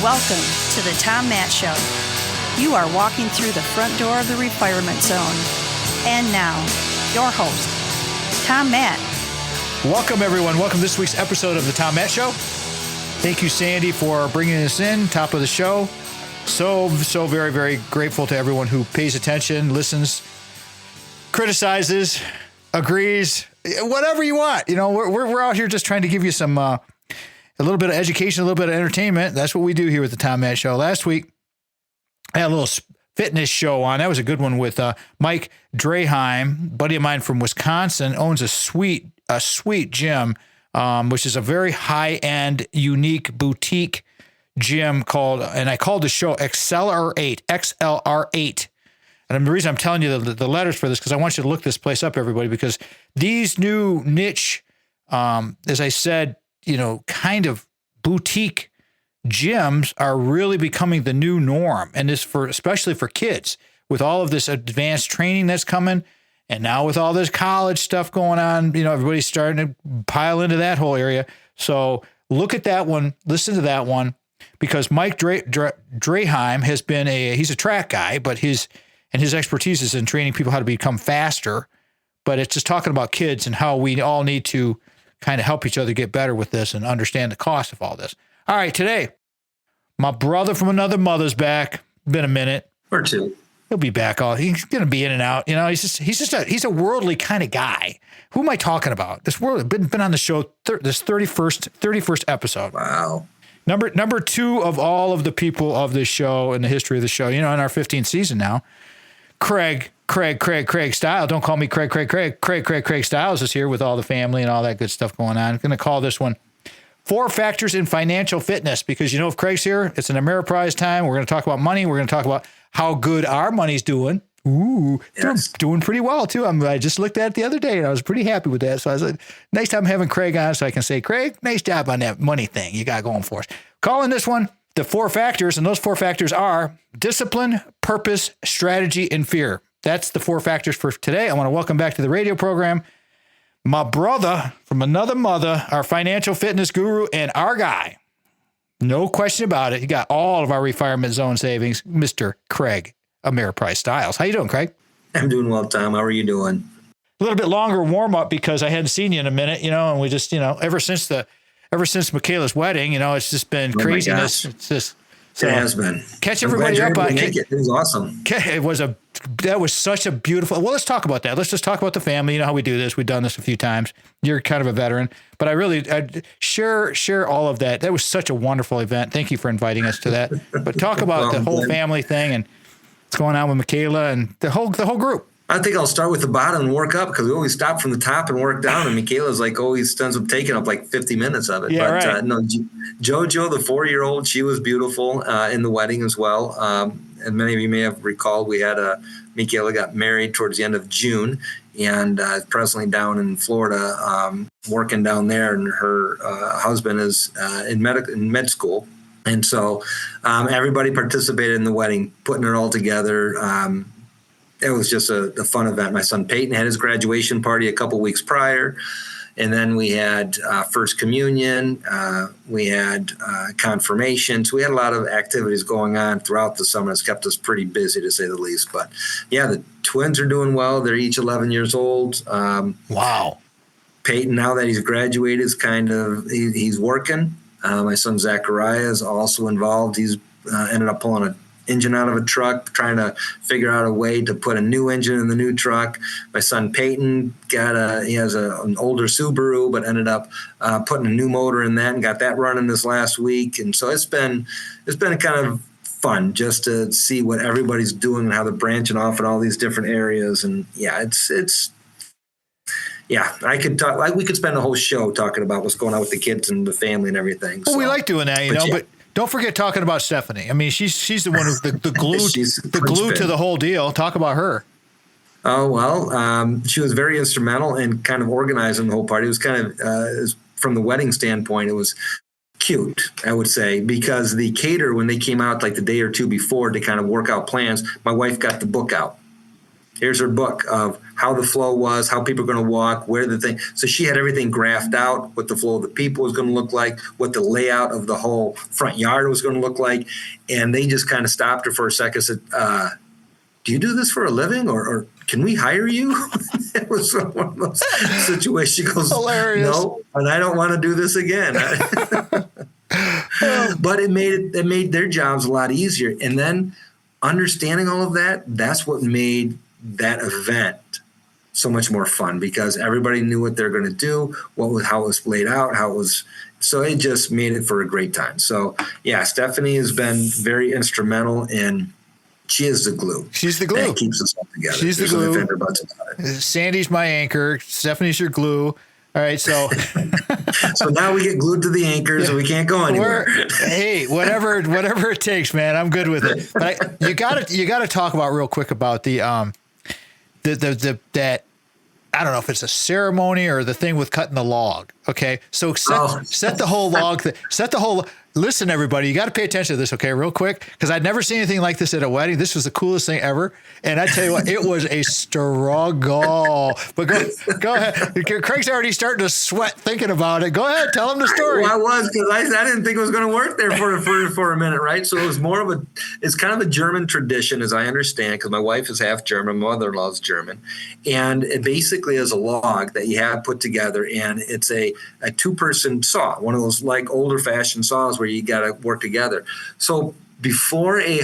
Welcome to the Tom Matt Show. You are walking through the front door of the retirement zone. And now, your host, Tom Matt. Welcome, everyone. Welcome to this week's episode of the Tom Matt Show. Thank you, Sandy, for bringing us in, top of the show. So very, very grateful to everyone who pays attention, listens, criticizes, agrees, whatever you want. You know, we're out here just trying to give you some a little bit of education, a little bit of entertainment. That's what we do here with the Tom Matt Show. Last week, I had a little fitness show on. That was a good one with Mike Draheim, buddy of mine from Wisconsin, owns a sweet gym, which is a very high-end, unique boutique gym and I called the show XLR8. And the reason I'm telling you the letters for this, because I want you to look this place up, everybody, because these new niche, as I said, kind of boutique gyms are really becoming the new norm. And this especially for kids with all of this advanced training that's coming. And now with all this college stuff going on, everybody's starting to pile into that whole area. So look at that one, listen to that one, because Mike Draheim has been he's a track guy, but his expertise is in training people how to become faster. But it's just talking about kids and how we all need to kind of help each other get better with this and understand the cost of all this. All right, today, my brother from another mother's back. Been a minute or two. He'll be back. He's going to be in and out. He's a worldly kind of guy. Who am I talking about? This world been on the show. This 31st episode. Wow. Number 2 of all of the people of this show in the history of the show. In our 15th season now. Craig Stiles. Don't call me Craig Stiles is here with all the family and all that good stuff going on. I'm going to call this one 4 Factors in Financial Fitness, because if Craig's here, it's an Ameriprise time. We're going to talk about money. We're going to talk about how good our money's doing. Ooh, yes. Doing pretty well too. I just looked at it the other day and I was pretty happy with that. So I was like, next time having Craig on so I can say, Craig, nice job on that money thing you got going for us. Calling this one the 4 factors, and those 4 factors are discipline, purpose, strategy, and fear. That's the 4 factors for today. I want to welcome back to the radio program my brother from another mother, our financial fitness guru, and our guy. No question about it. He got all of our retirement zone savings, Mr. Craig Ameriprise Stiles. How you doing, Craig? I'm doing well, Tom. How are you doing? A little bit longer warm up because I hadn't seen you in a minute, and we just, ever since Michaela's wedding, it's just been craziness. It's just it has been. Catch everybody up on it. It was awesome. That was such a beautiful. Well, let's talk about that. Let's just talk about the family. You know how we do this. We've done this a few times. You're kind of a veteran, but I share all of that. That was such a wonderful event. Thank you for inviting us to that. But talk about the whole family thing and what's going on with Michaela and the whole group. I think I'll start with the bottom and work up because we always stop from the top and work down. And Michaela's always ends up taking up 50 minutes of it. Yeah, right. No, JoJo, the 4-year-old, she was beautiful in the wedding as well. And many of you may have recalled we had Michaela got married towards the end of June and presently down in Florida, working down there. And her husband is in med school. And so everybody participated in the wedding, putting it all together. It was just a fun event. My son Peyton had his graduation party a couple weeks prior. And then we had First Communion. We had confirmation. So we had a lot of activities going on throughout the summer. It's kept us pretty busy, to say the least. But, yeah, the twins are doing well. They're each 11 years old. Wow. Peyton, now that he's graduated, is he's working. My son Zachariah is also involved. He's ended up pulling an engine out of a truck, trying to figure out a way to put a new engine in the new truck. My son Peyton he has an older Subaru, but ended up putting a new motor in that and got that running this last week. And so it's been kind of fun just to see what everybody's doing and how they're branching off in all these different areas. And yeah, I could talk. We could spend a whole show talking about what's going on with the kids and the family and everything. Well, we like doing that, but don't forget talking about Stephanie. I mean, she's the one who's the glue to the whole deal. Talk about her. Oh, well, she was very instrumental in kind of organizing the whole party. It was kind of, from the wedding standpoint, it was cute, I would say, because the caterer, when they came out the day or two before to kind of work out plans, my wife got the book out. Here's her book of how the flow was, how people are going to walk, where the thing. So she had everything graphed out, what the flow of the people was going to look like, what the layout of the whole front yard was going to look like. And they just kind of stopped her for a second and said, do you do this for a living, or can we hire you? It was one of those situations. She goes, hilarious. No, and I don't want to do this again. But it made their jobs a lot easier. And then understanding all of that, that's what made that event so much more fun, because everybody knew what they're going to do, how it was laid out, how it was. So it just made it for a great time. So yeah, Stephanie has been very instrumental in. She is the glue. She's the glue. That keeps us all together. She's the glue. Sandy's my anchor. Stephanie's your glue. All right, so so now we get glued to the anchors and we can't go anywhere. Hey, whatever it takes, man. I'm good with it. But you gotta talk about real quick about the that I don't know if it's a ceremony or the thing with cutting the log. Okay, so set the whole log. Listen, everybody, you got to pay attention to this, okay, real quick, because I'd never seen anything like this at a wedding. This was the coolest thing ever. And I tell you what, it was a struggle. But go ahead. Craig's already starting to sweat thinking about it. Go ahead, tell him the story. Well, I was, because I didn't think it was going to work there for a minute, right? So it was it's kind of a German tradition, as I understand, because my wife is half German, my mother-in-law is German. And it basically is a log that you have put together, and it's a two-person saw, one of those like older-fashioned saws where you got to work together. So before a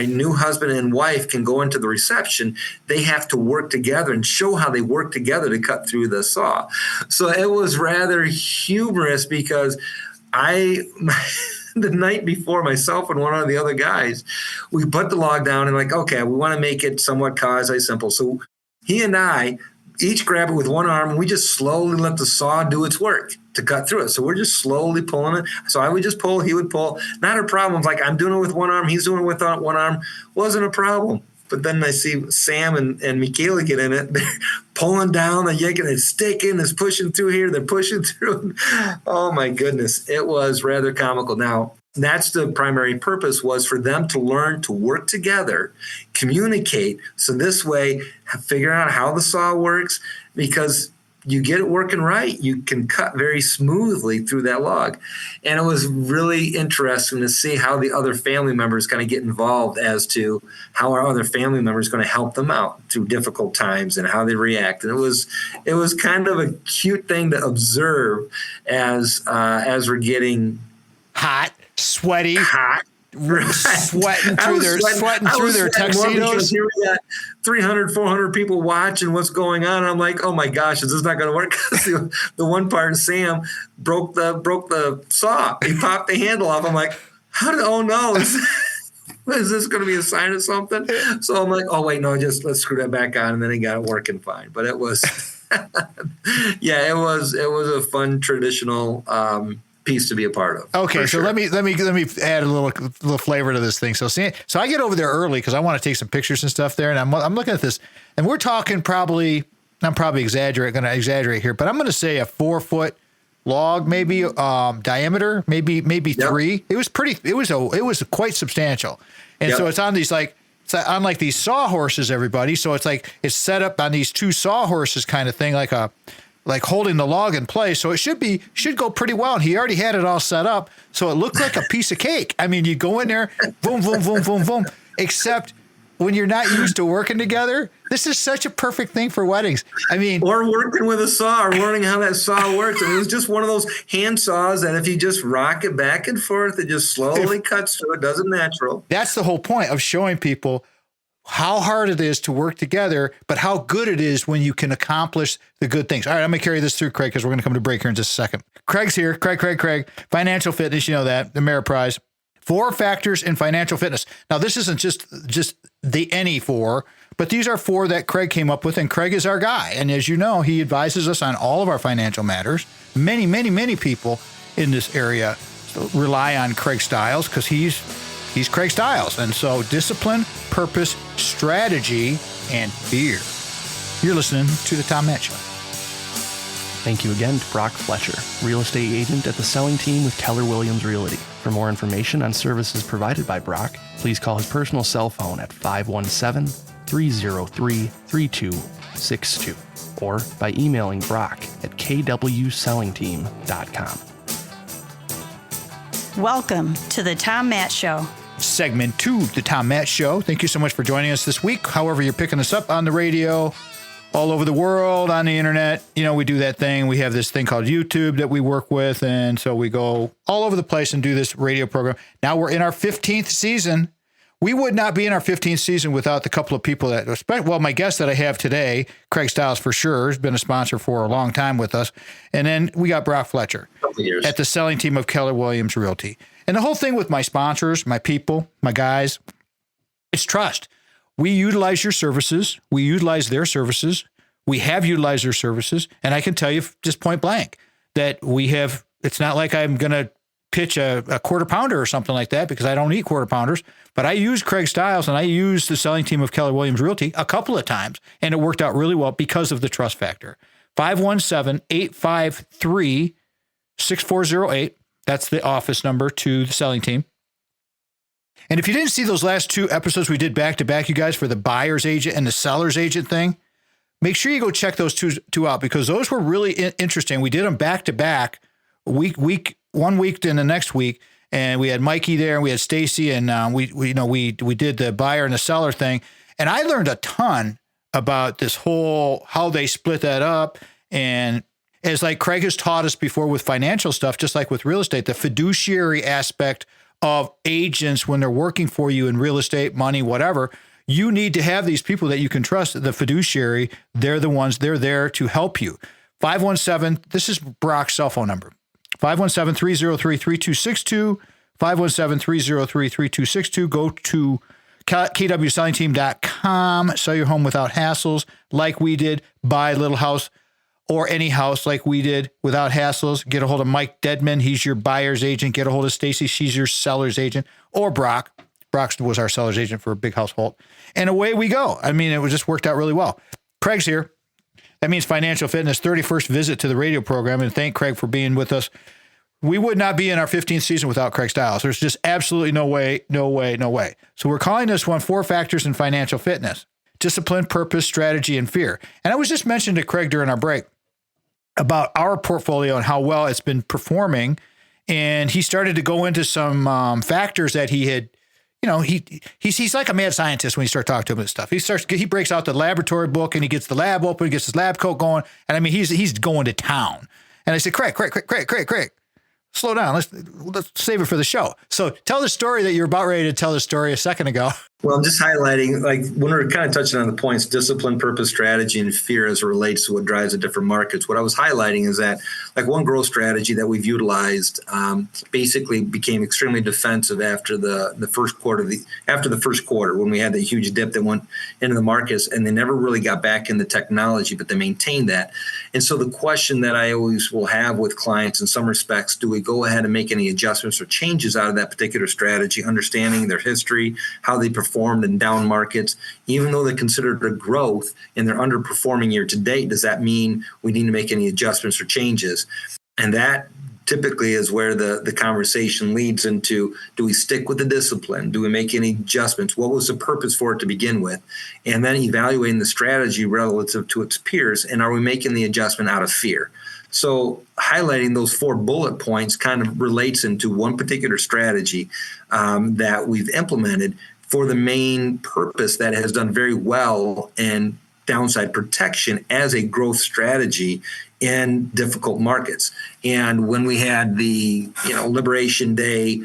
new husband and wife can go into the reception, they have to work together and show how they work together to cut through the saw. So it was rather humorous, because the night before, myself and one of the other guys, we put the log down and like, okay, we want to make it somewhat quasi-simple. So he and I each grab it with one arm, and we just slowly let the saw do its work to cut through it. So we're just slowly pulling it. So I would just pull, he would pull. Not a problem. Like, I'm doing it with one arm, he's doing it with one arm. Wasn't a problem. But then I see Sam and Michaela get in it. They're pulling down, they're yanking, it's sticking, it's pushing through here, they're pushing through. Oh my goodness. It was rather comical. Now, that's the primary purpose, was for them to learn to work together, communicate. So this way, figure out how the saw works, because you get it working right, you can cut very smoothly through that log. And it was really interesting to see how the other family members kind of get involved as to how our other family members going to help them out through difficult times and how they react. And it was kind of a cute thing to observe as we're getting hot, sweaty, right. sweating through their tuxedos. Here we got 300, 400 people watching what's going on. And I'm like, oh my gosh, is this not going to work? The one part, Sam broke the saw. He popped the handle off. I'm like, oh no, is this going to be a sign of something? So I'm like, oh wait, no, just let's screw that back on. And then he got it working fine. But it was, yeah, it was a fun traditional piece to be a part of. Okay, so let me add a little flavor to this thing. So I get over there early because I want to take some pictures and stuff there, and I'm looking at this, and we're talking probably, I'm probably going to exaggerate here, but I'm going to say a 4-foot log, maybe diameter, maybe 3. It was quite substantial, and so it's on these it's on like these sawhorses, everybody. So it's set up on these 2 sawhorses kind of thing, like holding the log in place. So it should go pretty well. And he already had it all set up. So it looked like a piece of cake. I mean, you go in there, boom, boom, boom, boom, boom. Except when you're not used to working together, this is such a perfect thing for weddings. I mean, or working with a saw, or learning how that saw works. And it was just one of those hand saws that if you just rock it back and forth, it just slowly cuts through. It doesn't natural. That's the whole point of showing people how hard it is to work together, but how good it is when you can accomplish the good things. All right, I'm going to carry this through, Craig, because we're going to come to break here in just a second. Craig's here. Craig. Financial fitness, you know that, the Merit Prize. 4 factors in financial fitness. Now, this isn't just the any 4, but these are 4 that Craig came up with, and Craig is our guy. And as you know, he advises us on all of our financial matters. Many people in this area rely on Craig Stiles because he's Craig Stiles. And so discipline, purpose, strategy, and fear. You're listening to The Tom Matt Show. Thank you again to Brock Fletcher, real estate agent at the selling team with Keller Williams Realty. For more information on services provided by Brock, please call his personal cell phone at 517 857-303-3262 or by emailing Brock at kwsellingteam.com. Welcome to the Tom Matt Show. Segment 2, the Tom Matt Show. Thank you so much for joining us this week. However, you're picking us up on the radio, all over the world, on the internet. You know, we do that thing. We have this thing called YouTube that we work with. And so we go all over the place and do this radio program. Now we're in our 15th season. We would not be in our 15th season without the couple of people that, well, my guest that I have today, Craig Stiles for sure, has been a sponsor for a long time with us. And then we got Brock Fletcher at the selling team of Keller Williams Realty. And the whole thing with my sponsors, my people, my guys, it's trust. We utilize your services. We utilize their services. We have utilized their services. And I can tell you just point blank that we have, it's not like I'm going to pitch a quarter pounder or something like that because I don't eat quarter pounders, but I use Craig Stiles and I use the selling team of Keller Williams Realty a couple of times, and it worked out really well because of the trust factor. 517-853-6408. That's the office number to the selling team. And if you didn't see those last 2 episodes we did back to back, you guys, for the buyer's agent and the seller's agent thing, make sure you go check those two out because those were really interesting. We did them back to back, one week and the next week, and we had Mikey there and we had Stacy, and we did the buyer and the seller thing, and I learned a ton about this whole how they split that up. And as like Craig has taught us before with financial stuff, just like with real estate, the fiduciary aspect of agents when they're working for you in real estate, money, whatever, you need to have these people that you can trust. The fiduciary, they're the ones, they're there to help you. 517, this is Brock's cell phone number. 517-303-3262, 517-303-3262. Go to kwsellingteam.com. Sell your home without hassles like we did. Buy a little house or any house like we did without hassles. Get a hold of Mike Dedman. He's your buyer's agent. Get a hold of Stacy. She's your seller's agent. Or Brock. Brock was our seller's agent for a big household. And away we go. I mean, it just worked out really well. Craig's here. That means Financial Fitness, 31st visit to the radio program. And thank Craig for being with us. We would not be in our 15th season without Craig Stiles. There's just absolutely no way. So we're calling this one 4 Factors in Financial Fitness: discipline, purpose, strategy, and fear. And I was just mentioning to Craig during our break about our portfolio and how well it's been performing. And he started to go into some factors that he had. You know, he's like a mad scientist when you start talking to him and stuff. He breaks out the laboratory book and he gets the lab open, gets his lab coat going. And I mean, he's going to town. And I said, Craig, slow down. Let's save it for the show. So tell the story that you're about ready to tell the story a second ago. Well, I'm just highlighting, like when we're kind of touching on the points, discipline, purpose, strategy, and fear as it relates to what drives the different markets. What I was highlighting is that like one growth strategy that we've utilized basically became extremely defensive after the first quarter, when we had the huge dip that went into the markets, and they never really got back in the technology, but they maintained that. And so the question that I always will have with clients in some respects, do we go ahead and make any adjustments or changes out of that particular strategy, understanding their history, how they performed in down markets, even though they're considered a growth and they're underperforming year to date? Does that mean we need to make any adjustments or changes? And that typically is where the conversation leads into, do we stick with the discipline? Do we make any adjustments? What was the purpose for it to begin with? And then evaluating the strategy relative to its peers. And are we making the adjustment out of fear? So highlighting those 4 bullet points kind of relates into one particular strategy that we've implemented for the main purpose that has done very well in downside protection as a growth strategy in difficult markets. And when we had the Liberation Day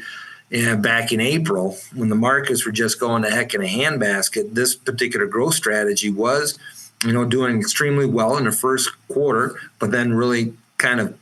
back in April, when the markets were just going to heck in a handbasket, this particular growth strategy was doing extremely well in the first quarter, but then really kind of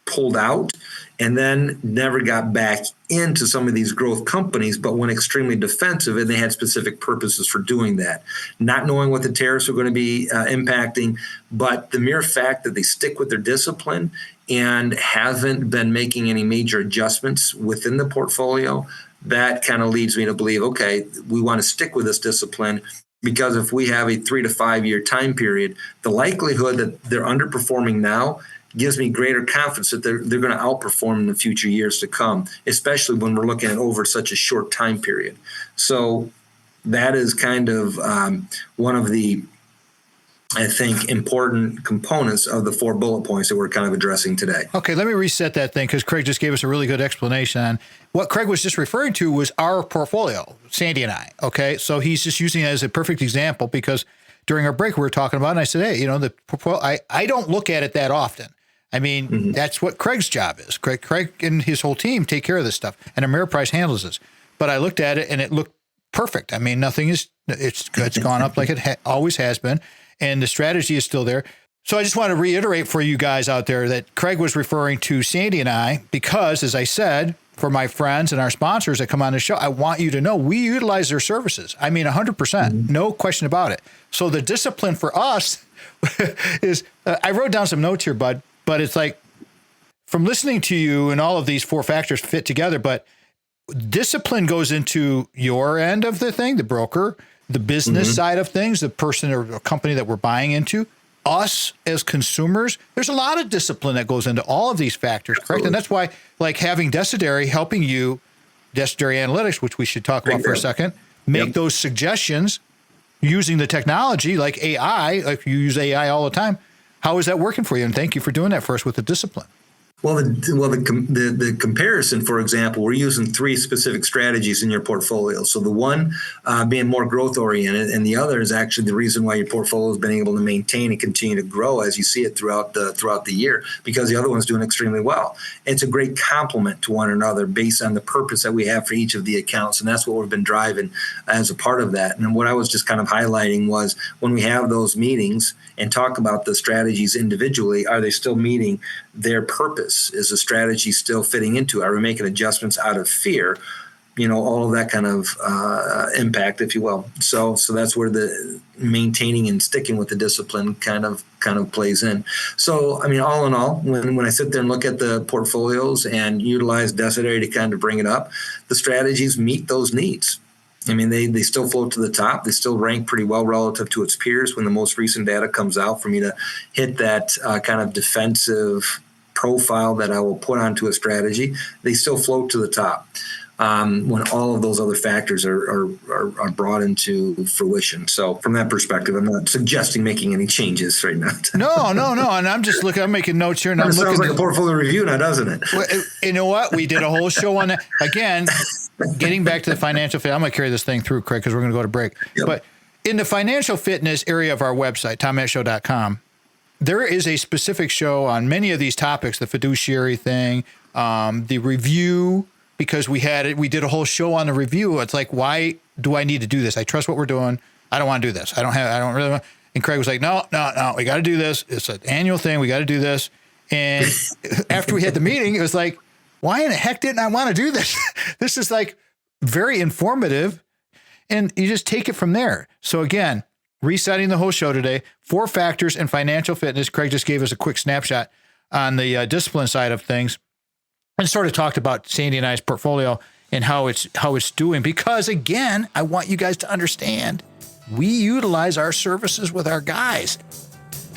pulled out and then never got back into some of these growth companies, but went extremely defensive, and they had specific purposes for doing that. Not knowing what the tariffs are going to be impacting, but the mere fact that they stick with their discipline and haven't been making any major adjustments within the portfolio, that kind of leads me to believe, okay, we want to stick with this discipline, because if we have a 3 to 5 year time period, the likelihood that they're underperforming now gives me greater confidence that they're going to outperform in the future years to come, especially when we're looking at over such a short time period. So that is kind of one of the, I think, important components of the 4 bullet points that we're kind of addressing today. Okay, let me reset that thing because Craig just gave us a really good explanation on what Craig was just referring to was our portfolio, Sandy and I. Okay, so he's just using it as a perfect example because during our break we were talking about it, and I said, hey, the portfolio, I don't look at it that often. I mean, that's what Craig's job is. Craig and his whole team take care of this stuff, and Ameriprise handles this. But I looked at it, and it looked perfect. I mean, nothing is, it's gone up like it always has been, and the strategy is still there. So I just want to reiterate for you guys out there that Craig was referring to Sandy and I because, as I said, for my friends and our sponsors that come on the show, I want you to know we utilize their services. I mean, 100%, no question about it. So the discipline for us is, I wrote down some notes here, bud, but it's like from listening to you and all of these 4 factors fit together, but discipline goes into your end of the thing, the broker, the business side of things, the person or company that we're buying into, us as consumers. There's a lot of discipline that goes into all of these factors, correct? And that's why, like having Desideri helping you, Desideri Analytics, which we should talk about for a second, make those suggestions using the technology like AI, like you use AI all the time. How is that working for you? And thank you for doing that for us with the discipline. Well, the comparison, for example, we're using 3 specific strategies in your portfolio. So the one being more growth oriented, and the other is actually the reason why your portfolio has been able to maintain and continue to grow as you see it throughout the year, because the other one's doing extremely well. It's a great complement to one another based on the purpose that we have for each of the accounts, and that's what we've been driving as a part of that. And what I was just kind of highlighting was when we have those meetings and talk about the strategies individually, are they still meeting their purpose? Is the strategy still fitting into it? Are we making adjustments out of fear? All of that kind of impact, if you will. So that's where the maintaining and sticking with the discipline kind of plays in. So, I mean, all in all, when I sit there and look at the portfolios and utilize Desideri to kind of bring it up, the strategies meet those needs. I mean, they still float to the top. They still rank pretty well relative to its peers when the most recent data comes out for me to hit that kind of defensive profile that I will put onto a strategy. They still float to the top when all of those other factors are brought into fruition. So from that perspective, I'm not suggesting making any changes right now. No. And I'm just looking, I'm making notes here. And I'm sounds like a portfolio review now, doesn't it? Well, you know what? We did a whole show on that. Again, getting back to the financial fit, I'm going to carry this thing through, Craig, because we're going to go to break. Yep. But in the financial fitness area of our website, TomMattShow.com, there is a specific show on many of these topics, the fiduciary thing, the review, because we did a whole show on the review. It's like, why do I need to do this? I trust what we're doing. I don't want to do this. I don't really want. And Craig was like, no, we got to do this. It's an annual thing. We got to do this. And after we had the meeting, it was like, why in the heck didn't I want to do this? This is like very informative, and you just take it from there. So again, resetting the whole show today, 4 factors in financial fitness. Craig just gave us a quick snapshot on the discipline side of things and sort of talked about Sandy and I's portfolio and how it's doing. Because again, I want you guys to understand, we utilize our services with our guys.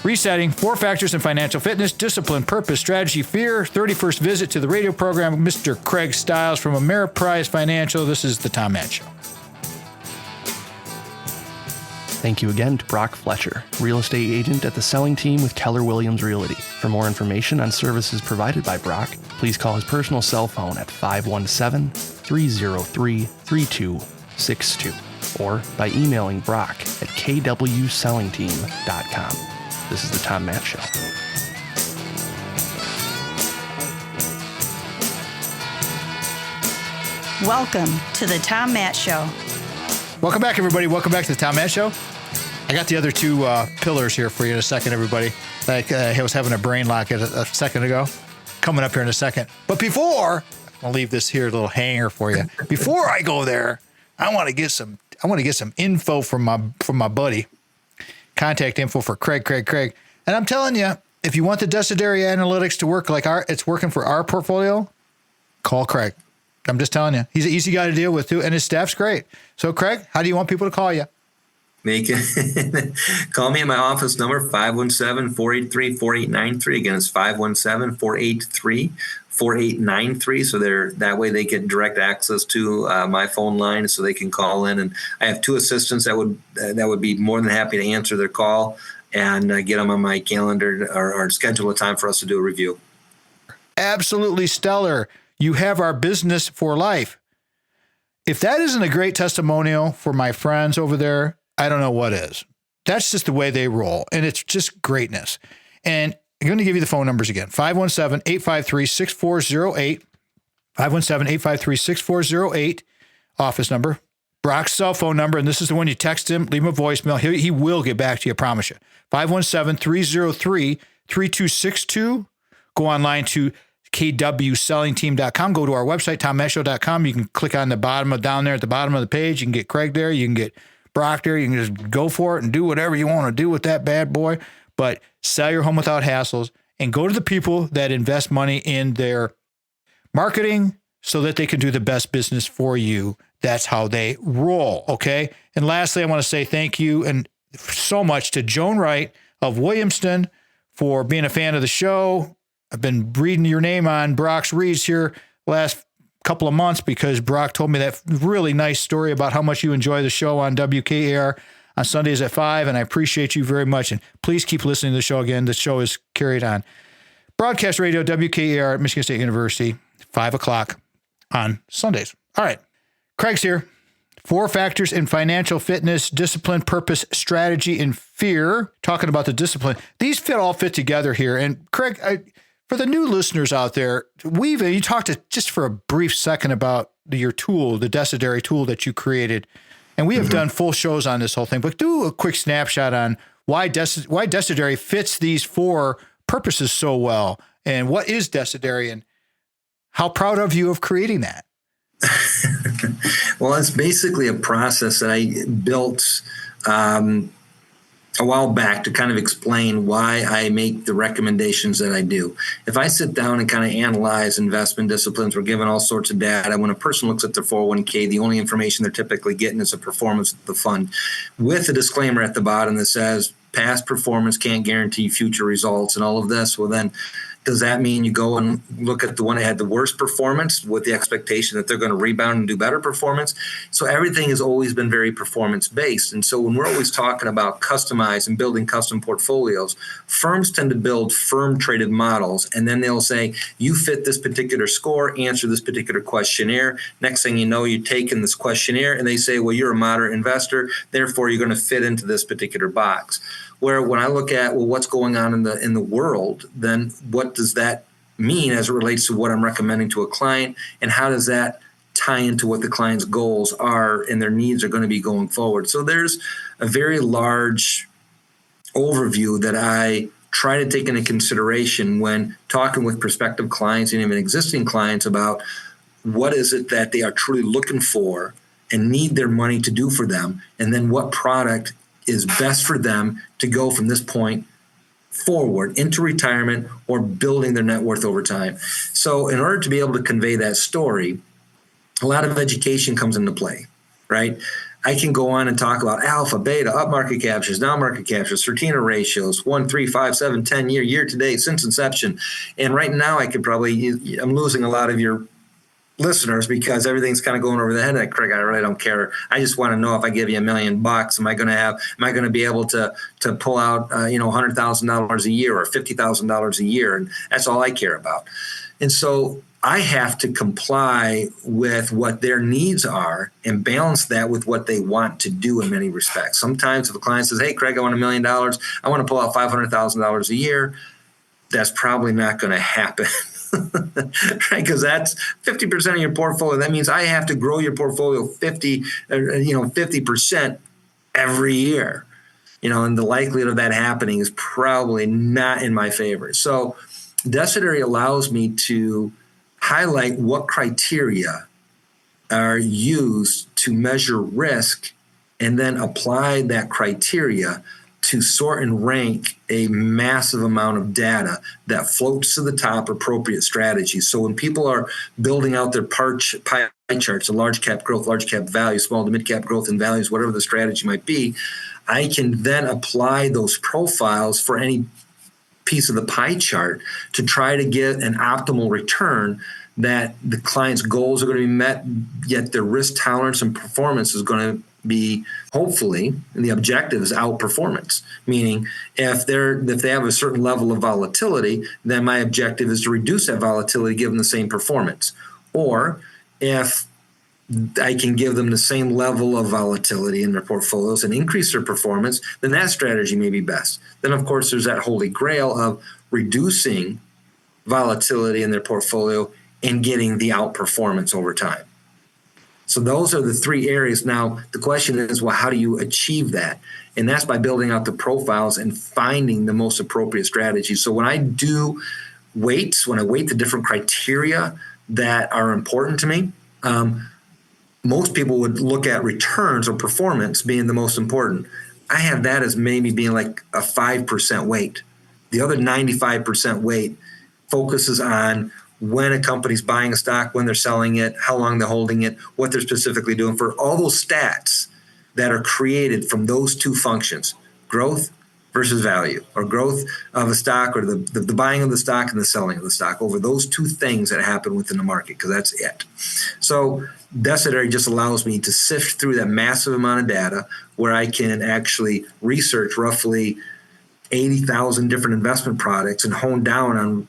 Resetting, 4 factors in financial fitness: discipline, purpose, strategy, fear. 31st visit to the radio program, Mr. Craig Stiles from Ameriprise Financial. This is the Tom Matt Show. Thank you again to Brock Fletcher, real estate agent at the selling team with Keller Williams Realty. For more information on services provided by Brock, please call his personal cell phone at 517-303-3262 or by emailing Brock at kwsellingteam.com. This is the Tom Matt Show. Welcome to the Tom Matt Show. Welcome back, everybody. Welcome back to the Tom Matt Show. I got the other 2 pillars here for you in a second, everybody. Like I was having a brain lock a second ago. Coming up here in a second. But before, I'll leave this here, a little hanger for you. Before I go there, I want to get some info from my buddy. Contact info for Craig. And I'm telling you, if you want the Desideri Analytics to work like it's working for our portfolio, call Craig. I'm just telling you, he's an easy guy to deal with too, and his staff's great. So Craig, how do you want people to call you? They can call me at my office number, 517-483-4893. Again, it's 517-483-4893. So that way they get direct access to my phone line, so they can call in. And I have 2 assistants that would be more than happy to answer their call and get them on my calendar or schedule a time for us to do a review. Absolutely stellar. You have our business for life. If that isn't a great testimonial for my friends over there, I don't know what is. That's just the way they roll. And it's just greatness. And I'm going to give you the phone numbers again. 517-853-6408. 517-853-6408. Office number. Brock's cell phone number. And this is the one you text him, leave him a voicemail. He will get back to you, I promise you. 517-303-3262. Go online to kwsellingteam.com. Go to our website, tommattshow.com. You can click on the bottom of down there at the bottom of the page. You can get Craig there. You can get Brock there. You can just go for it and do whatever you want to do with that bad boy. But sell your home without hassles and go to the people that invest money in their marketing so that they can do the best business for you. That's how they roll. Okay. And lastly, I want to say thank you and so much to Joan Wright of Williamston for being a fan of the show. I've been reading your name on Brock's reads here last couple of months because Brock told me that really nice story about how much you enjoy the show on WKAR on Sundays at 5, and I appreciate you very much. And please keep listening to the show again. The show is carried on. Broadcast radio, WKAR at Michigan State University, 5 o'clock on Sundays. All right, Craig's here. 4 factors in financial fitness: discipline, purpose, strategy, and fear. Talking about the discipline. These all fit together here. And Craig, for the new listeners out there, you talked just for a brief second about your tool, the Desideri tool that you created. And we have done full shows on this whole thing, but do a quick snapshot on why Desideri fits these 4 purposes so well. And what is Desideri, and how proud of you of creating that? Well, it's basically a process that I built a while back to kind of explain why I make the recommendations that I do. If I sit down and kind of analyze investment disciplines, we're given all sorts of data. When a person looks at their 401k, the only information they're typically getting is the performance of the fund, with a disclaimer at the bottom that says past performance can't guarantee future results and all of this. Well, then does that mean you go and look at the one that had the worst performance with the expectation that they're going to rebound and do better performance? So everything has always been very performance-based. And so when we're always talking about customized and building custom portfolios, firms tend to build firm-traded models, and then they'll say, you fit this particular score, answer this particular questionnaire. Next thing you know, you're taking this questionnaire, and they say, well, you're a moderate investor, therefore you're going to fit into this particular box. Where when I look at, well, what's going on in the world, then what does that mean as it relates to what I'm recommending to a client, and how does that tie into what the client's goals are and their needs are going to be going forward? So there's a very large overview that I try to take into consideration when talking with prospective clients and even existing clients about what is it that they are truly looking for and need their money to do for them, and then what product is best for them to go from this point forward into retirement or building their net worth over time. So in order to be able to convey that story, a lot of education comes into play, right? I can go on and talk about alpha, beta, up market captures, down market captures, Fertitta ratios, 1, 3, 5, 7, 10 year to date since inception. And right now I'm losing a lot of your listeners because everything's kind of going over the head. Like, Craig, I really don't care. I just want to know if I give you $1 million, am I going to be able to pull out, $100,000 a year or $50,000 a year? And that's all I care about. And so I have to comply with what their needs are and balance that with what they want to do in many respects. Sometimes if a client says, hey, Craig, I want $1 million, I want to pull out $500,000 a year, that's probably not going to happen. Right, because that's 50% of your portfolio. That means I have to grow your portfolio 50% every year. And the likelihood of that happening is probably not in my favor. So Desideri allows me to highlight what criteria are used to measure risk and then apply that criteria to sort and rank a massive amount of data that floats to the top appropriate strategies. So when people are building out their pie charts, a large cap growth, large cap value, small to mid cap growth and values, whatever the strategy might be, I can then apply those profiles for any piece of the pie chart to try to get an optimal return that the client's goals are going to be met, yet their risk tolerance and performance is going to be, hopefully, and the objective is outperformance. Meaning, if they have a certain level of volatility, then my objective is to reduce that volatility, give them the same performance. Or if I can give them the same level of volatility in their portfolios and increase their performance, then that strategy may be best. Then, of course, there's that holy grail of reducing volatility in their portfolio and getting the outperformance over time. So those are the three areas. Now, the question is, well, how do you achieve that? And that's by building out the profiles and finding the most appropriate strategies. So when I do weights, when I weight the different criteria that are important to me, most people would look at returns or performance being the most important. I have that as maybe being like a 5% weight. The other 95% weight focuses on when a company's buying a stock, when they're selling it, how long they're holding it, what they're specifically doing, for all those stats that are created from those two functions, growth versus value, or growth of a stock, or the buying of the stock and the selling of the stock, over those two things that happen within the market, because that's it. So Decidery just allows me to sift through that massive amount of data where I can actually research roughly 80,000 different investment products and hone down on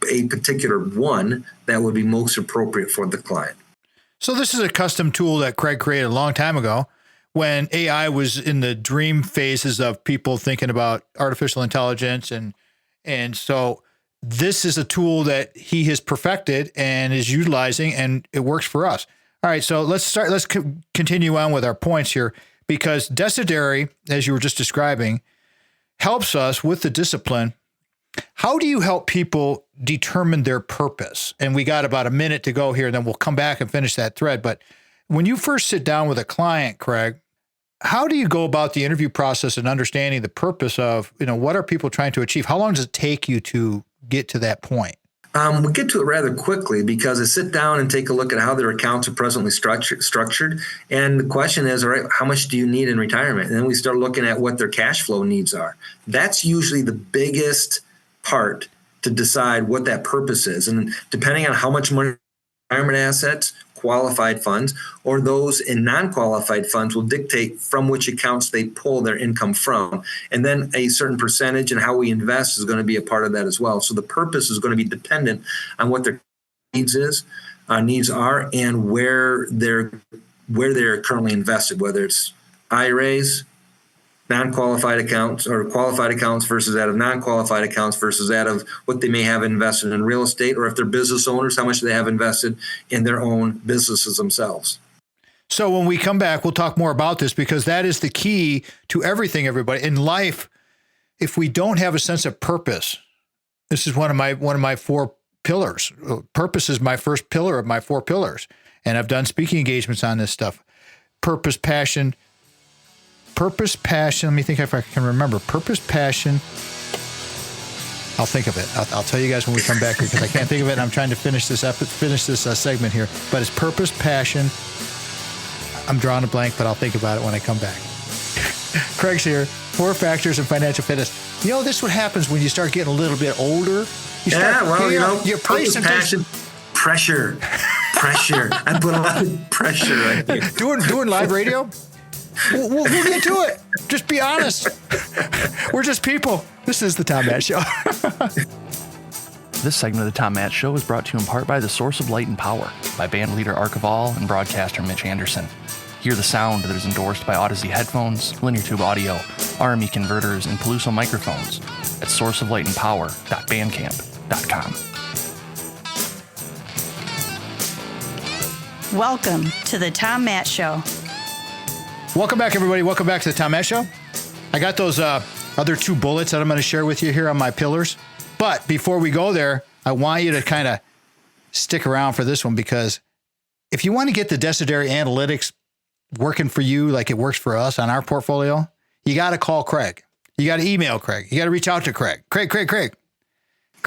a particular one that would be most appropriate for the client. So this is a custom tool that Craig created a long time ago when AI was in the dream phases of people thinking about artificial intelligence. And so this is a tool that he has perfected and is utilizing, and it works for us. All right, so let's continue on with our points here, because Decidery, as you were just describing, helps us with the discipline. How do you help people determine their purpose? And we got about a minute to go here, and then we'll come back and finish that thread. But when you first sit down with a client, Craig, how do you go about the interview process and understanding the purpose of, what are people trying to achieve? How long does it take you to get to that point? We get to it rather quickly, because I sit down and take a look at how their accounts are presently structured. And the question is, all right, how much do you need in retirement? And then we start looking at what their cash flow needs are. That's usually the biggest part to decide what that purpose is. And depending on how much money, retirement assets, qualified funds, or those in non-qualified funds will dictate from which accounts they pull their income from. And then a certain percentage and how we invest is going to be a part of that as well. So the purpose is going to be dependent on what their needs are and where they're currently invested, whether it's IRAs, non-qualified accounts, or qualified accounts versus that of non-qualified accounts versus that of what they may have invested in real estate, or if they're business owners, how much they have invested in their own businesses themselves. So when we come back, we'll talk more about this, because that is the key to everything, everybody. In life, if we don't have a sense of purpose, this is one of my four pillars. Purpose is my first pillar of my four pillars. And I've done speaking engagements on this stuff. Purpose, passion. Let me think if I can remember. Purpose, passion. I'll think of it. I'll tell you guys when we come back here, because I can't think of it. And I'm trying to finish this segment here. But it's purpose, passion. I'm drawing a blank, but I'll think about it when I come back. Craig's here. 4 factors of financial fitness. This is what happens when you start getting a little bit older. Your purpose, passion, pressure. I put a lot of pressure right here. Doing live radio. We'll get to it. Just be honest. We're just people. This is the Tom Matt Show. This segment of the Tom Matt Show is brought to you in part by The Source of Light and Power by band leader Ark of All and broadcaster Mitch Anderson. Hear the sound that is endorsed by Odyssey headphones, linear tube audio, RME converters, and Peluso microphones at sourceoflightandpower.bandcamp.com. Welcome to the Tom Matt Show. Welcome back, everybody. Welcome back to the Tom Matt Show. I got those other 2 bullets that I'm going to share with you here on my pillars. But before we go there, I want you to kind of stick around for this one, because if you want to get the Decidery analytics working for you like it works for us on our portfolio, you got to call Craig. You got to email Craig. You got to reach out to Craig. Craig.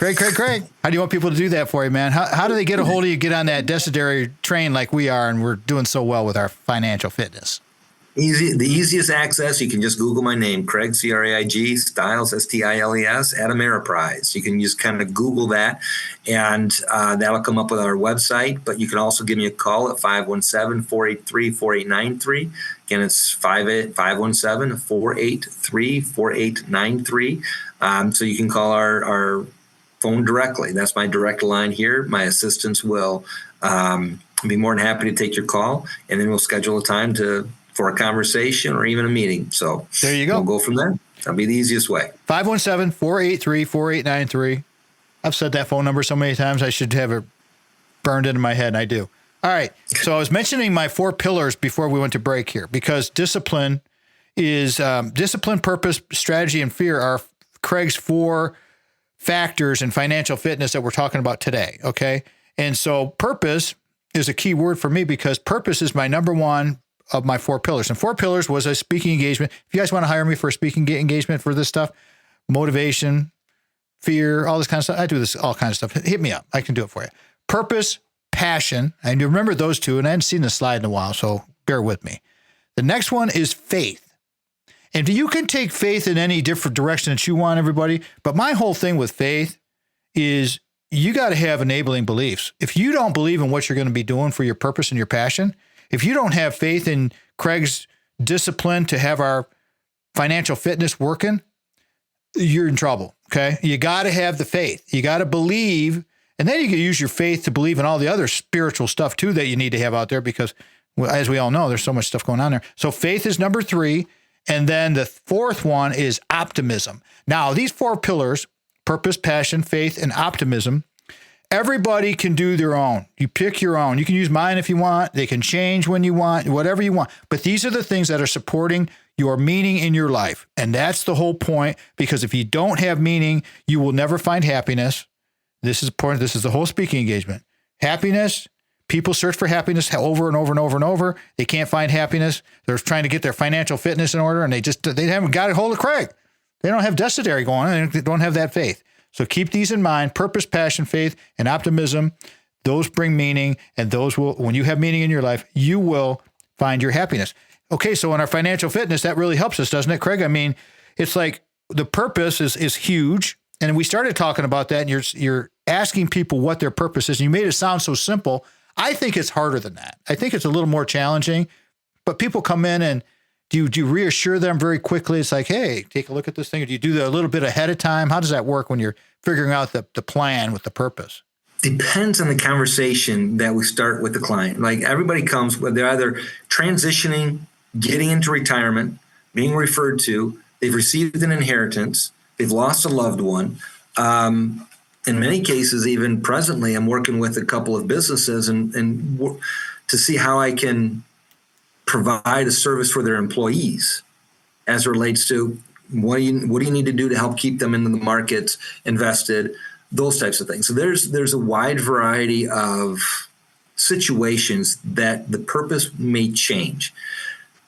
How do you want people to do that for you, man? How do they get a hold of you, get on that Desideri train like we are, and we're doing so well with our financial fitness? Easy. The easiest access, you can just Google my name, Craig, C-R-A-I-G, Stiles, S-T-I-L-E-S, at Ameriprise. You can just kind of Google that, and that'll come up with our website. But you can also give me a call at 517-483-4893. Again, it's 517-483-4893. So you can call our phone directly. That's my direct line here. My assistants will be more than happy to take your call, and then we'll schedule a time for a conversation or even a meeting. So there you go. We'll go from there. That'll be the easiest way. 517-483-4893. I've said that phone number so many times, I should have it burned into my head, and I do. All right. So I was mentioning my 4 pillars before we went to break here, because discipline, purpose, strategy, and fear are Craig's 4 factors in financial fitness that we're talking about today. Okay. And so purpose is a key word for me, because purpose is my number one of my 4 pillars. And 4 pillars was a speaking engagement. If you guys want to hire me for a speaking engagement for this stuff, motivation, fear, all this kind of stuff, I do this, all kinds of stuff. Hit me up. I can do it for you. Purpose, passion. And you remember those 2, and I hadn't seen the slide in a while, so bear with me. The next one is faith. And you can take faith in any different direction that you want, everybody. But my whole thing with faith is you got to have enabling beliefs. If you don't believe in what you're going to be doing for your purpose and your passion, if you don't have faith in Craig's discipline to have our financial fitness working, you're in trouble. Okay. You got to have the faith. You got to believe. And then you can use your faith to believe in all the other spiritual stuff too that you need to have out there, because as we all know, there's so much stuff going on there. So faith is number 3. And then the 4th one is optimism. Now, these 4 pillars, purpose, passion, faith, and optimism, everybody can do their own. You pick your own. You can use mine if you want. They can change when you want, whatever you want. But these are the things that are supporting your meaning in your life. And that's the whole point, because if you don't have meaning, you will never find happiness. This is important. This is the whole speaking engagement. Happiness. People search for happiness over and over and over and over. They can't find happiness. They're trying to get their financial fitness in order, and they haven't got a hold of Craig. They don't have Desideri going on. They don't have that faith. So keep these in mind: purpose, passion, faith, and optimism. Those bring meaning, and those will, when you have meaning in your life, you will find your happiness. Okay, so in our financial fitness, that really helps us, doesn't it, Craig? I mean, it's like the purpose is huge, and we started talking about that, and you're asking people what their purpose is, and you made it sound so simple. I think it's harder than that. I think it's a little more challenging, but people come in, and do you reassure them very quickly? It's like, hey, take a look at this thing. Or do you do that a little bit ahead of time? How does that work when you're figuring out the plan with the purpose? Depends on the conversation that we start with the client. Like, everybody comes, where they're either transitioning, getting into retirement, being referred to, they've received an inheritance, they've lost a loved one. In many cases, even presently, I'm working with a couple of businesses and to see how I can provide a service for their employees as it relates to what do you need to do to help keep them into the markets, invested, those types of things. So there's a wide variety of situations that the purpose may change.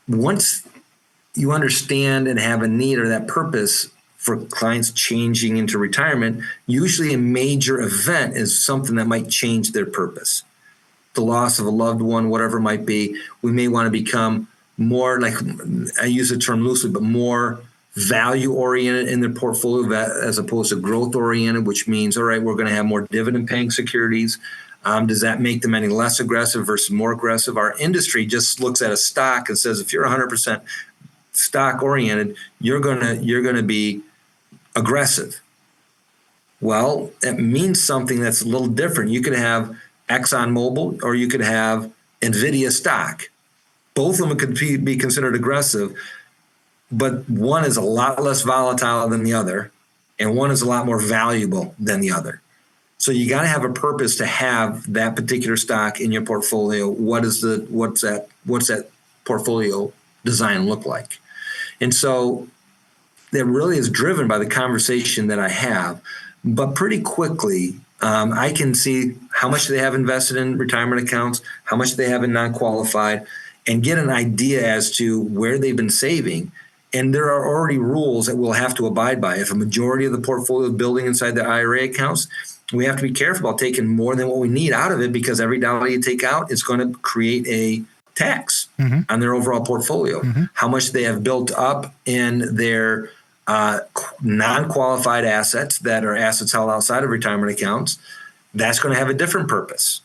Once you understand and have a need or that purpose for clients changing into retirement, usually a major event is something that might change their purpose. The loss of a loved one, whatever it might be, we may want to become more, like, I use the term loosely, but more value-oriented in their portfolio as opposed to growth-oriented, which means, all right, we're going to have more dividend-paying securities. Does that make them any less aggressive versus more aggressive? Our industry just looks at a stock and says, if you're 100% stock-oriented, you're gonna be aggressive. Well, it means something that's a little different. You could have ExxonMobil or you could have NVIDIA stock. Both of them could be considered aggressive, but one is a lot less volatile than the other, and one is a lot more valuable than the other. So you got to have a purpose to have that particular stock in your portfolio. What's that portfolio design look like? And so that really is driven by the conversation that I have. But pretty quickly, I can see how much they have invested in retirement accounts, how much they have in non-qualified, and get an idea as to where they've been saving. And there are already rules that we'll have to abide by. If a majority of the portfolio is building inside the IRA accounts, we have to be careful about taking more than what we need out of it, because every dollar you take out is going to create a tax on their overall portfolio. How much they have built up in their non-qualified assets that are assets held outside of retirement accounts, that's going to have a different purpose.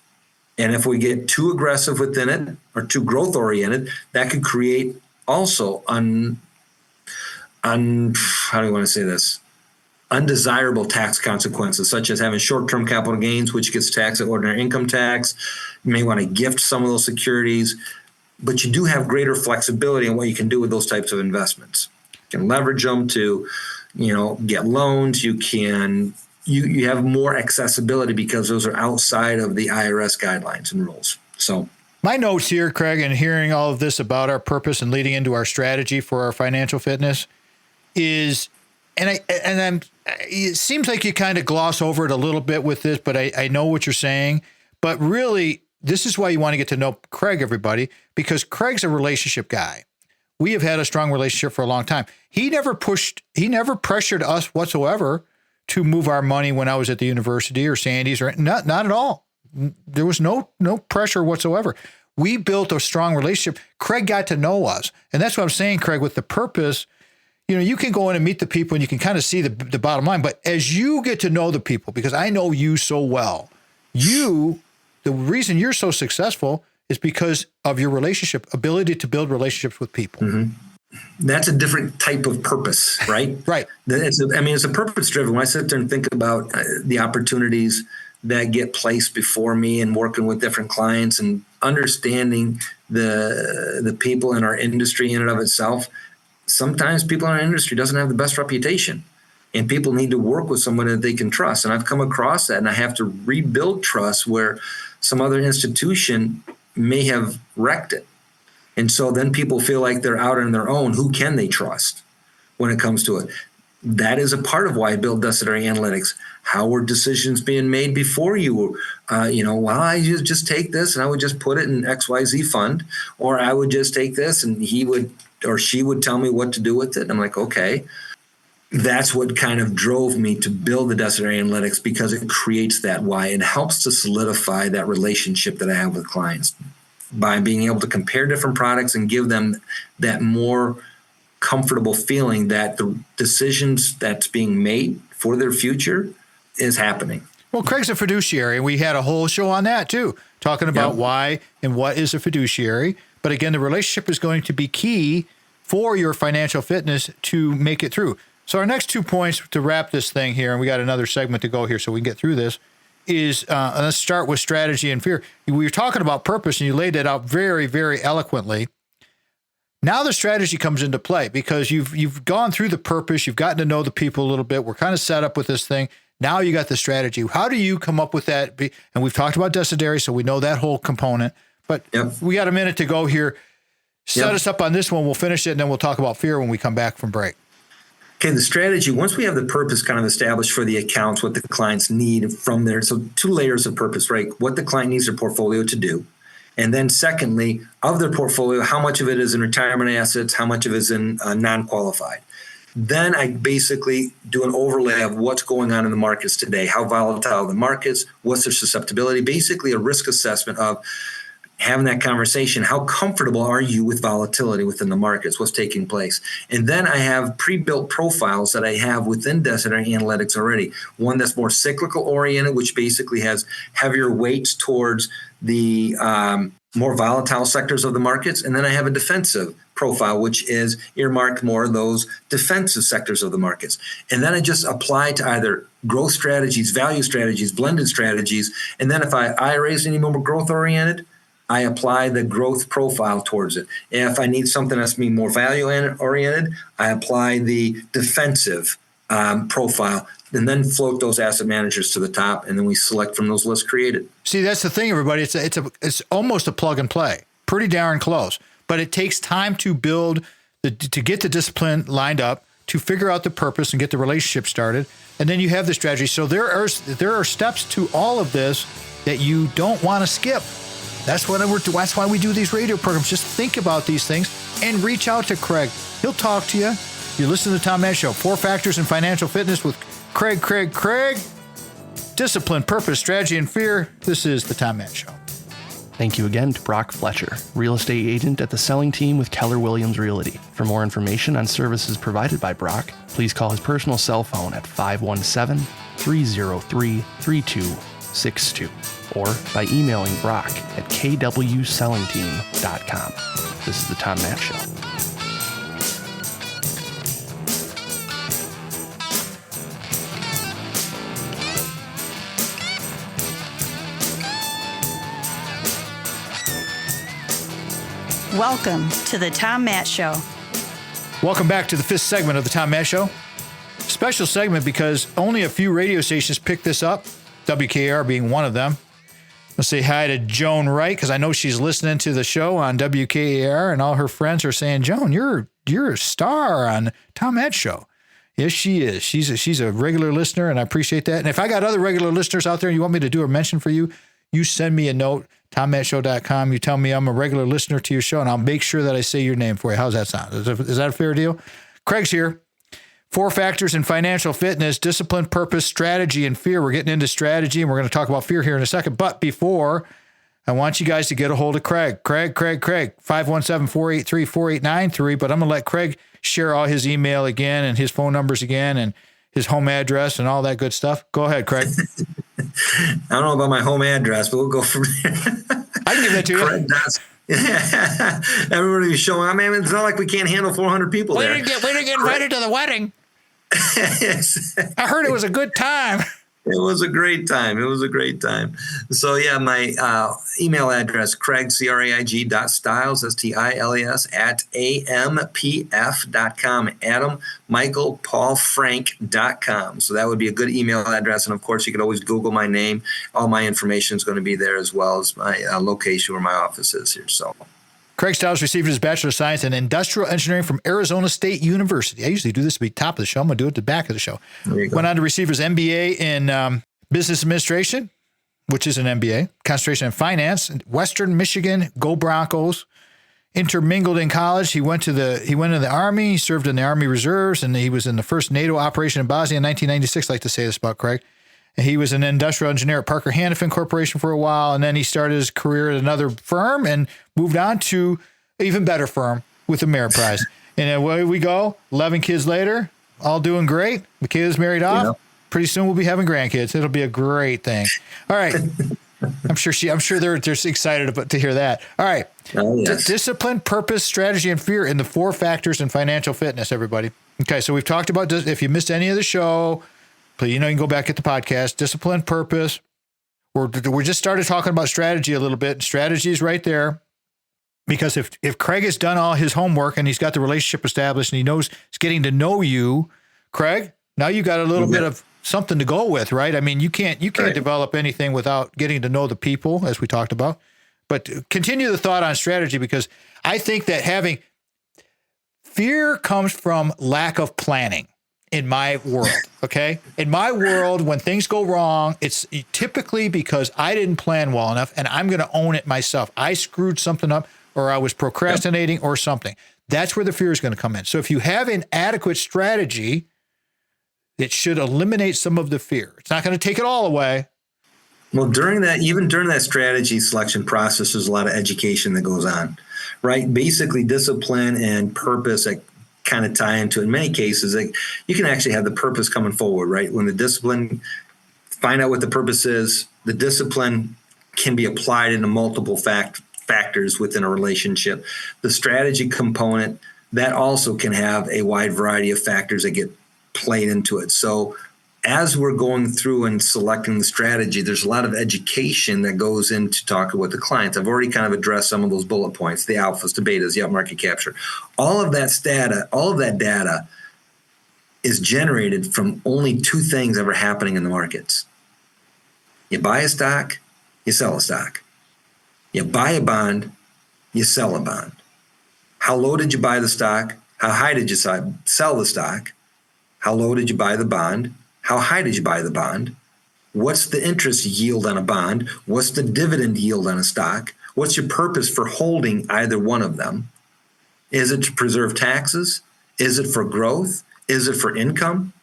And if we get too aggressive within it or too growth oriented, that could create also how do you want to say this? Undesirable tax consequences, such as having short-term capital gains, which gets taxed at ordinary income tax. You may want to gift some of those securities, but you do have greater flexibility in what you can do with those types of investments. You can leverage them to, get loans. You can, you have more accessibility because those are outside of the IRS guidelines and rules. So my notes here, Craig, and hearing all of this about our purpose and leading into our strategy for our financial fitness is, it seems like you kind of gloss over it a little bit with this, but I know what you're saying. But really, this is why you want to get to know Craig, everybody, because Craig's a relationship guy. We have had a strong relationship for a long time. He never pressured us whatsoever to move our money when I was at the university or Sandy's, or not at all. There was no pressure whatsoever. We built a strong relationship. Craig got to know us. And that's what I'm saying, Craig, with the purpose. You can go in and meet the people and you can kind of see the bottom line. But as you get to know the people, because I know you so well, the reason you're so successful is because of your ability to build relationships with people. That's a different type of purpose, right? Right. It's a purpose driven. When I sit there and think about the opportunities that get placed before me and working with different clients and understanding the people in our industry in and of itself, sometimes people in our industry doesn't have the best reputation, and people need to work with someone that they can trust. And I've come across that, and I have to rebuild trust where some other institution may have wrecked it. And so then people feel like they're out on their own. Who can they trust when it comes to it? That is a part of why I build Decidary Analytics. How were decisions being made before you? I just take this and I would just put it in XYZ fund, or I would just take this and he would or she would tell me what to do with it. I'm like, okay. That's what kind of drove me to build the Decidary Analytics, because it creates that why. It helps to solidify that relationship that I have with clients by being able to compare different products and give them that more comfortable feeling that the decisions that's being made for their future is happening. Well, Craig's a fiduciary, and we had a whole show on that too, talking about why and what is a fiduciary. But again, the relationship is going to be key for your financial fitness to make it through. So our next 2 points to wrap this thing here, and we got another segment to go here so we can get through this, is let's start with strategy and fear. We were talking about purpose, and you laid it out very, very eloquently. Now the strategy comes into play because you've gone through the purpose, you've gotten to know the people a little bit. We're kind of set up with this thing. Now you got the strategy. How do you come up with that? And we've talked about Decidary, so we know that whole component. But we got a minute to go here. Set us up on this one. We'll finish it, and then we'll talk about fear when we come back from break. Okay, the strategy, once we have the purpose kind of established for the accounts, what the clients need from there. So 2 layers of purpose, right? What the client needs their portfolio to do. And then secondly, of their portfolio, how much of it is in retirement assets, how much of it is in non-qualified. Then I basically do an overlay of what's going on in the markets today, how volatile are the markets, what's their susceptibility, basically a risk assessment of having that conversation. How comfortable are you with volatility within the markets? What's taking place? And then I have pre-built profiles that I have within Decidary Analytics already. One that's more cyclical oriented, which basically has heavier weights towards the more volatile sectors of the markets. And then I have a defensive profile, which is earmarked more those defensive sectors of the markets. And then I just apply to either growth strategies, value strategies, blended strategies. And then if IRAs any more growth oriented, I apply the growth profile towards it. If I need something that's more value oriented, I apply the defensive profile, and then float those asset managers to the top, and then we select from those lists created. See, that's the thing, everybody. It's almost a plug and play, pretty darn close. But it takes time to build to get the discipline lined up, to figure out the purpose and get the relationship started, and then you have the strategy. So there are steps to all of this that you don't want to skip. That's why we do these radio programs. Just think about these things and reach out to Craig. He'll talk to you. You're listening to the Tom Matt Show. 4 Factors in Financial Fitness with Craig. Discipline, purpose, strategy, and fear. This is the Tom Matt Show. Thank you again to Brock Fletcher, real estate agent at the selling team with Keller Williams Realty. For more information on services provided by Brock, please call his personal cell phone at 517-303-3262 or by emailing Brock at kwsellingteam.com. This is the Tom Matt Show. Welcome to the Tom Matt Show. Welcome back to the 5th segment of the Tom Matt Show. Special segment because only a few radio stations picked this up, WKAR being one of them. Let's say hi to Joan Wright because I know she's listening to the show on WKAR, and all her friends are saying, "Joan, you're a star on Tom Matt Show." Yes, she is. She's a regular listener, and I appreciate that. And if I got other regular listeners out there and you want me to do a mention for you, you send me a note, tommattshow.com. You tell me I'm a regular listener to your show, and I'll make sure that I say your name for you. How's that sound? Is that a fair deal? Craig's here. 4 Factors in Financial Fitness: discipline, purpose, strategy, and fear. We're getting into strategy, and we're going to talk about fear here in a second. But before, I want you guys to get a hold of Craig. Craig, 517-483-4893. But I'm going to let Craig share all his email again and his phone numbers again and his home address and all that good stuff. Go ahead, Craig. I don't know about my home address, but we'll go from there. I can give that to you. Craig does. Yeah. Everybody was showing. I mean, it's not like we can't handle 400 people there. We didn't get invited to the wedding. Yes. I heard it was a good time. It was a great time. So yeah, my email address, Craig, Craig.Stiles, Stiles @ampf.com, Adam, Michael, Paul, Frank.com. So that would be a good email address. And of course, you could always Google my name. All my information is going to be there, as well as my location where my office is here. So Craig Stiles received his Bachelor of Science in Industrial Engineering from Arizona State University. I usually do this at the top of the show. I'm going to do it at the back of the show. Went on to receive his MBA in Business Administration, which is an MBA, concentration in finance, Western Michigan, go Broncos. Intermingled in college. He went into the Army. He served in the Army Reserves, and he was in the first NATO operation in Bosnia in 1996. I like to say this about Craig. He was an industrial engineer at Parker Hannifin Corporation for a while, and then he started his career at another firm and moved on to an even better firm with the Ameriprise. And away we go. 11 kids later, all doing great. The kids married off. Yeah. Pretty soon we'll be having grandkids. It'll be a great thing. All right. I'm sure they're excited to hear that. All right. Oh, yes. Discipline, purpose, strategy, and fear in the 4 factors in financial fitness, everybody. Okay, so we've talked about this. If you missed any of the show, please, you can go back at the podcast. Discipline, purpose. We just started talking about strategy a little bit. Strategy is right there. Because if Craig has done all his homework and he's got the relationship established and he knows he's getting to know you, Craig, now you got a little bit of something to go with, right? I mean, you can't develop anything without getting to know the people, as we talked about. But continue the thought on strategy, because I think that having fear comes from lack of planning in my world, okay? In my world, when things go wrong, it's typically because I didn't plan well enough, and I'm going to own it myself. I screwed something up, or I was procrastinating or something. That's where the fear is going to come in. So if you have an adequate strategy, it should eliminate some of the fear. It's not going to take it all away. Well, during that strategy selection process, there's a lot of education that goes on, right? Basically, discipline and purpose that kind of tie into it. In many cases, you can actually have the purpose coming forward, right? When the discipline, find out what the purpose is, the discipline can be applied into multiple factors within a relationship. The strategy component, that also can have a wide variety of factors that get played into it. So as we're going through and selecting the strategy, there's a lot of education that goes into talking with the clients. I've already kind of addressed some of those bullet points, the alphas, the betas, the upmarket capture. All of that data is generated from only 2 things ever happening in the markets. You buy a stock, you sell a stock. You buy a bond, you sell a bond. How low did you buy the stock? How high did you sell the stock? How low did you buy the bond? How high did you buy the bond? What's the interest yield on a bond? What's the dividend yield on a stock? What's your purpose for holding either one of them? Is it to preserve taxes? Is it for growth? Is it for income?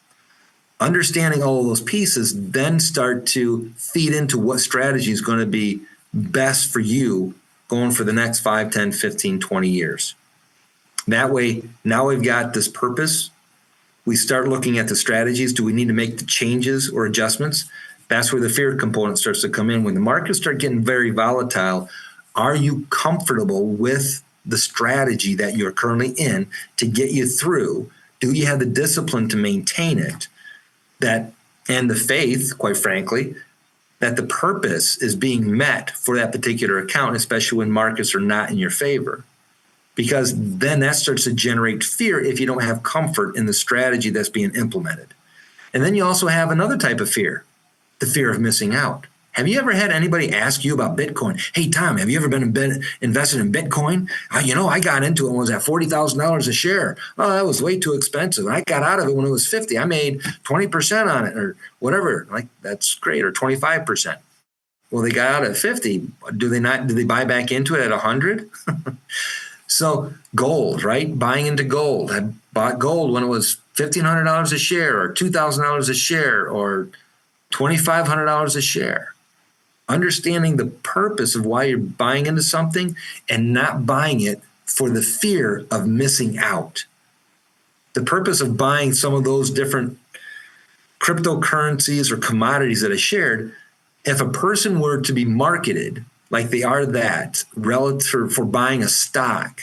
Understanding all of those pieces then start to feed into what strategy is going to be best for you going for the next 5, 10, 15, 20 years. That way, now we've got this purpose. We start looking at the strategies. Do we need to make the changes or adjustments? That's where the fear component starts to come in. When the markets start getting very volatile, are you comfortable with the strategy that you're currently in to get you through? Do you have the discipline to maintain it? And the faith, quite frankly, that the purpose is being met for that particular account, especially when markets are not in your favor. Because then that starts to generate fear if you don't have comfort in the strategy that's being implemented. And then you also have another type of fear, the fear of missing out. Have you ever had anybody ask you about Bitcoin? Hey, Tom, have you ever been invested in Bitcoin? I got into it when it was at $40,000 a share. Oh, that was way too expensive. I got out of it when it was 50. I made 20% on it or whatever. Like, that's great. Or 25%. Well, they got out at 50. Do they buy back into it at 100? So gold, right? Buying into gold. I bought gold when it was $1,500 a share or $2,000 a share or $2,500 a share. Understanding the purpose of why you're buying into something and not buying it for the fear of missing out. The purpose of buying some of those different cryptocurrencies or commodities that I shared, if a person were to be marketed like they are that relative for buying a stock,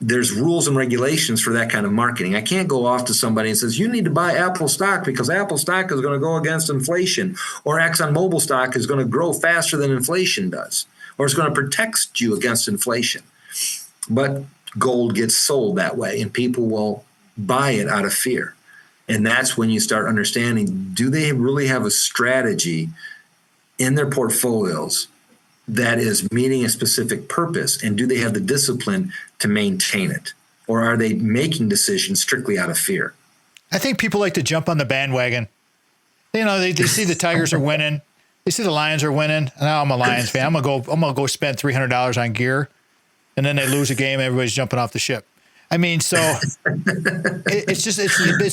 there's rules and regulations for that kind of marketing. I can't go off to somebody and says, you need to buy Apple stock because Apple stock is going to go against inflation, or ExxonMobil stock is going to grow faster than inflation does, or it's going to protect you against inflation. But gold gets sold that way and people will buy it out of fear. And that's when you start understanding, do they really have a strategy in their portfolios that is meeting a specific purpose, and do they have the discipline to maintain it, or are they making decisions strictly out of fear? I think people like to jump on the bandwagon. They see the Tigers are winning, they see the Lions are winning. Now I'm a Lions fan. I'm gonna go spend $300 on gear, and then they lose a game. Everybody's jumping off the ship. I mean, so it's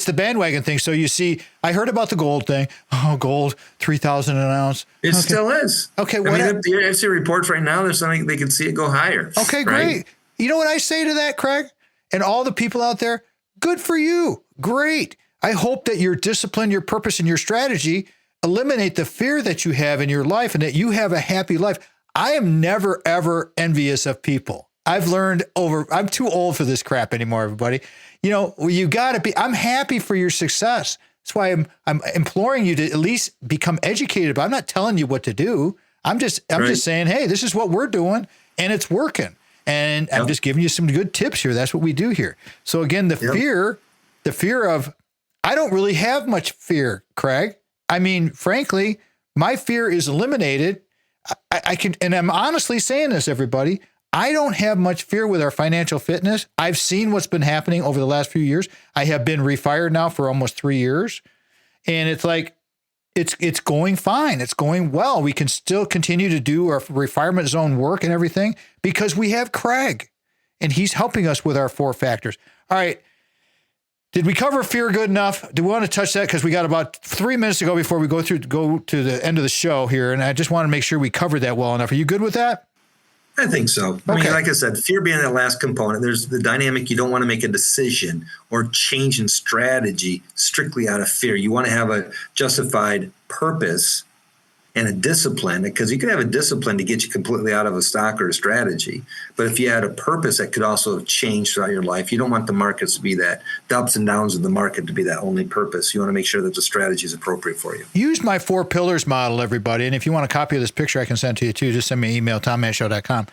the bandwagon thing. So you see, I heard about the gold thing. Oh, gold, 3,000 an ounce. It still is. Okay, I see reports right now. There's something they can see it go higher. Okay, great. Right? You know what I say to that, Craig, and all the people out there? Good for you. Great. I hope that your discipline, your purpose, and your strategy eliminate the fear that you have in your life, and that you have a happy life. I am never ever envious of people. I've learned I'm too old for this crap anymore, everybody. You got to be, I'm happy for your success. That's why I'm imploring you to at least become educated, but I'm not telling you what to do. I'm just saying, hey, this is what we're doing and it's working. And I'm just giving you some good tips here. That's what we do here. So again, the fear of, I don't really have much fear, Craig. I mean, frankly, my fear is eliminated. I can, and I'm honestly saying this, everybody, I don't have much fear with our financial fitness. I've seen what's been happening over the last few years. I have been refired now for almost 3 years. And it's like, it's going fine. It's going well. We can still continue to do our refinement zone work and everything because we have Craig and he's helping us with our 4 factors. All right. Did we cover fear good enough? Do we want to touch that? Because we got about 3 minutes to go before we go to the end of the show here. And I just want to make sure we covered that well enough. Are you good with that? I think so. I mean, like I said, fear being that last component, there's the dynamic. You don't want to make a decision or change in strategy strictly out of fear. You want to have a justified purpose and a discipline, because you can have a discipline to get you completely out of a stock or a strategy. But if you had a purpose that could also change throughout your life, you don't want the markets to be that, the ups and downs of the market to be that only purpose. You want to make sure that the strategy is appropriate for you. Use my 4 pillars model, everybody. And if you want a copy of this picture, I can send to you too. Just send me an email, tommattshow.com.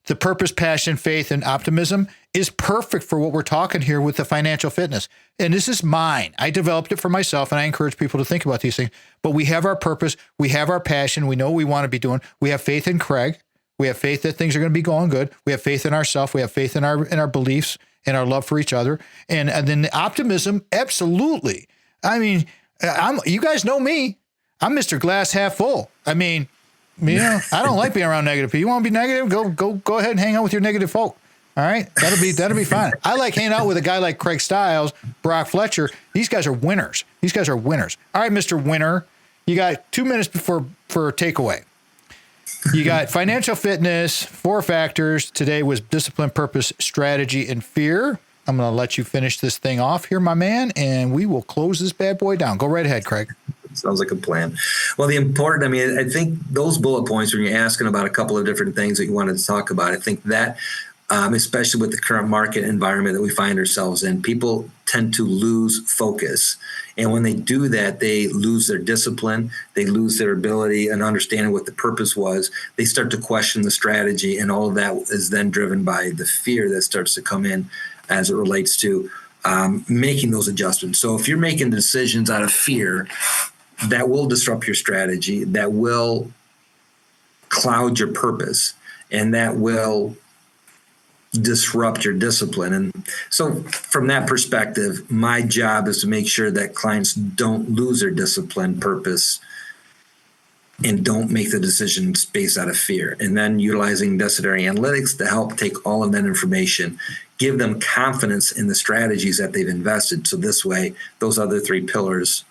The purpose, passion, faith, and optimism is perfect for what we're talking here with the financial fitness. And this is mine. I developed it for myself, and I encourage people to think about these things. But we have our purpose. We have our passion. We know what we want to be doing. We have faith in Craig. We have faith that things are going to be going good. We have faith in ourselves. We have faith in our beliefs and our love for each other. And then the optimism, absolutely. I mean, you guys know me. I'm Mr. Glass Half Full. I mean, You know, I don't like being around negative people. You want to be negative? Go ahead and hang out with your negative folk. All right, that'll be fine. I like hanging out with a guy like Craig Stiles, Brock Fletcher. These guys are winners. All right, Mr. Winner, you got 2 minutes for a takeaway. You got financial fitness, 4 factors. Today was discipline, purpose, strategy, and fear. I'm going to let you finish this thing off here, my man, and we will close this bad boy down. Go right ahead, Craig. Sounds like a plan. Well, I think those bullet points, when you're asking about a couple of different things that you wanted to talk about, I think that, especially with the current market environment that we find ourselves in, people tend to lose focus. And when they do that, they lose their discipline, they lose their ability and understanding what the purpose was. They start to question the strategy, and all of that is then driven by the fear that starts to come in as it relates to making those adjustments. So if you're making decisions out of fear, that will disrupt your strategy, that will cloud your purpose, and that will disrupt your discipline. And so from that perspective, my job is to make sure that clients don't lose their discipline, purpose, and don't make the decisions based out of fear. And then utilizing necessary analytics to help take all of that information, give them confidence in the strategies that they've invested. So this way, those other 3 pillars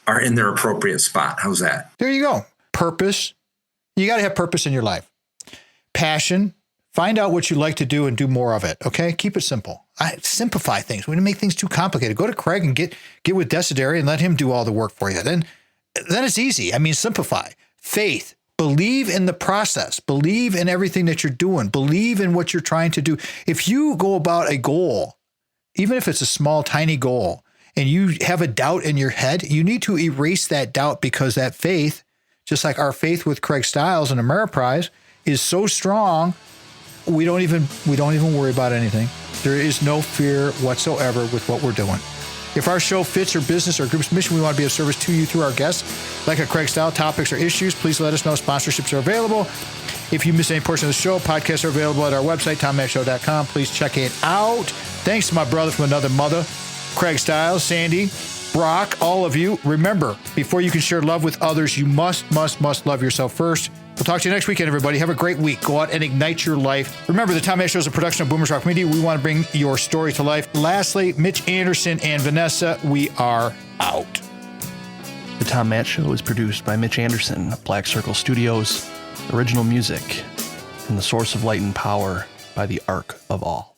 are in their appropriate spot. How's that? There you go. Purpose. You got to have purpose in your life. Passion. Find out what you like to do and do more of it. Okay. Keep it simple. Simplify things. We don't make things too complicated. Go to Craig and get with Desideri and let him do all the work for you. Then it's easy. I mean, simplify. Faith. Believe in the process. Believe in everything that you're doing. Believe in what you're trying to do. If you go about a goal, even if it's a small, tiny goal, and you have a doubt in your head, you need to erase that doubt, because that faith, just like our faith with Craig Stiles and Ameriprise, is so strong, we don't even worry about anything. There is no fear whatsoever with what we're doing. If our show fits your business or group's mission, we want to be of service to you through our guests. Like a Craig Style, topics or issues, please let us know. Sponsorships are available. If you miss any portion of the show, podcasts are available at our website, TomMattShow.com. Please check it out. Thanks to my brother from another mother, Craig Stiles, Sandy, Brock, all of you. Remember, before you can share love with others, you must love yourself first. We'll talk to you next weekend, everybody. Have a great week. Go out and ignite your life. Remember, the Tom Matt Show is a production of Boomers Rock Media. We want to bring your story to life. Lastly, Mitch Anderson and Vanessa, we are out. The Tom Matt Show is produced by Mitch Anderson of Black Circle Studios. Original music from the Source of Light and Power by the Ark of All.